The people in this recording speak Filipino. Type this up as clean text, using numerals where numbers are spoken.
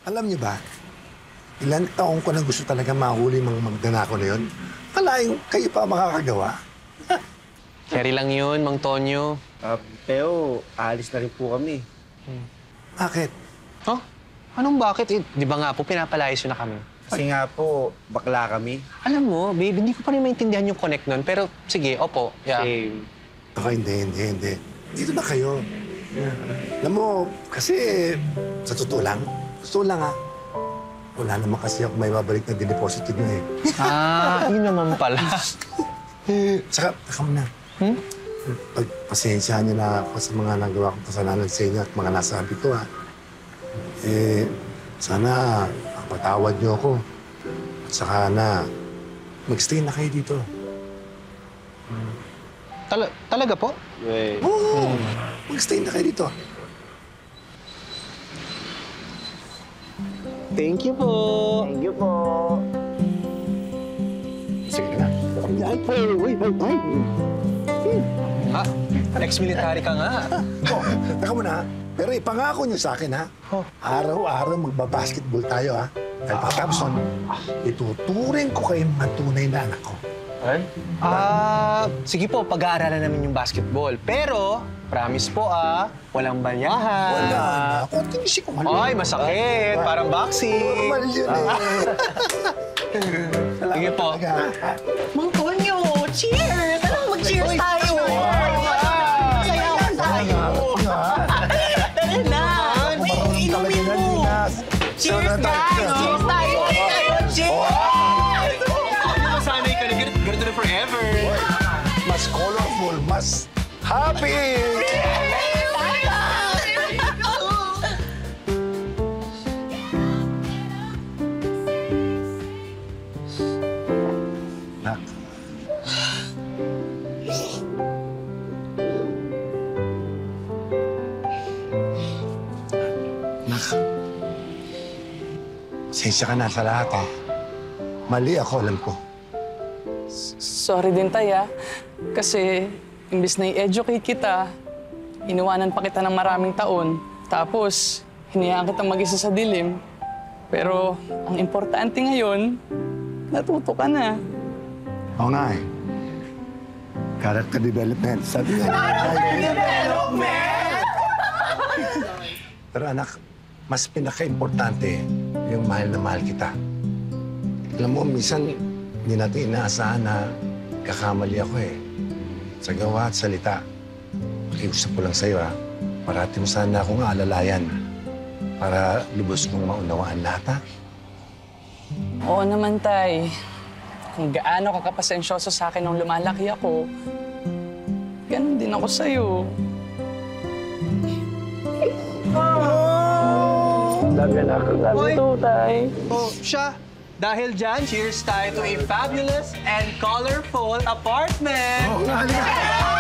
Alam niyo ba, ilang taong ko na gusto talaga mahuli mga magnanakaw na yun. Kalaing kayo pa makakagawa. Carry lang yun, Mang Tonyo. Pero aalis na rin po kami. Bakit? Oh? Anong bakit? Eh, di ba nga po, pinapalayas yun na kami. Kasi nga po, bakla kami. Alam mo, babe, hindi ko pa rin maintindihan yung connect nun. Pero sige, opo. Yeah. Same. Ako, hindi. Dito na kayo. Alam mo, kasi sa totoo lang ha, wala naman kasi ako may babalik na dineposito nyo eh. Yun naman pala. Saka muna. Pagpasensyahan niyo na ako sa mga nagawa kong kasalanan sa inyo at mga nasabi ko, ha. Sana patawad niyo ako. At saka na, mag-stay na kayo dito. Talaga po? Oo! Mag-stay na kayo dito. Thank you po. Thank you po. Sige na. Ex-military ka nga. Teka muna, ha? Pero ipangako niyo sa akin, ha? Araw-araw magbabasketball tayo, ha? Dahil pagkatapos nun, ituturing ko kayong mga tunay na anak ko. Sige po, pag-aaralan namin yung basketball. Pero, promise po walang balyahan. Wala na. Kontinisi ko mali. Ay, masakit. Parang boxing. Normal yun Sige po. Mang Tonyo, cheers! Tara, mag-cheers tayo! Sayaw tayo! Tara na! Uy, inumin mo! Cheers, guys! Cheers tayo! Cheers! Masanay ka na ganito na forever. Mas colorful, mas happy! Nak. Nak. Pasensya ka na sa lahat, ha. Mali ako, alam ko. Sorry din, Tay, Kasi, imbis na i-educate kita, iniwanan pa kita ng maraming taon. Tapos, hinayaan kitang mag-isa sa dilim. Pero, ang importante ngayon, natuto ka na. Oo nga, eh. Character development. Sabi nga. Character development! Pero anak, mas pinaka-importante yung mahal na mahal kita. Alam mo, minsan hindi natin inaasahan na kakamali ako eh. Sa gawa at salita. Pakiusap ko lang sa'yo, ha. Parati mo sana akong aalalayan para lubos mong maunawaan lahat, ha? Oo naman, Tay. Kung gaano ka kapasensyoso sa akin nung lumalaki ako, ganun din ako sa'yo. Love you too, Tay. Oh, siya. Dahil dyan, cheers tayo to a fabulous and colorful apartment. Oh, halika!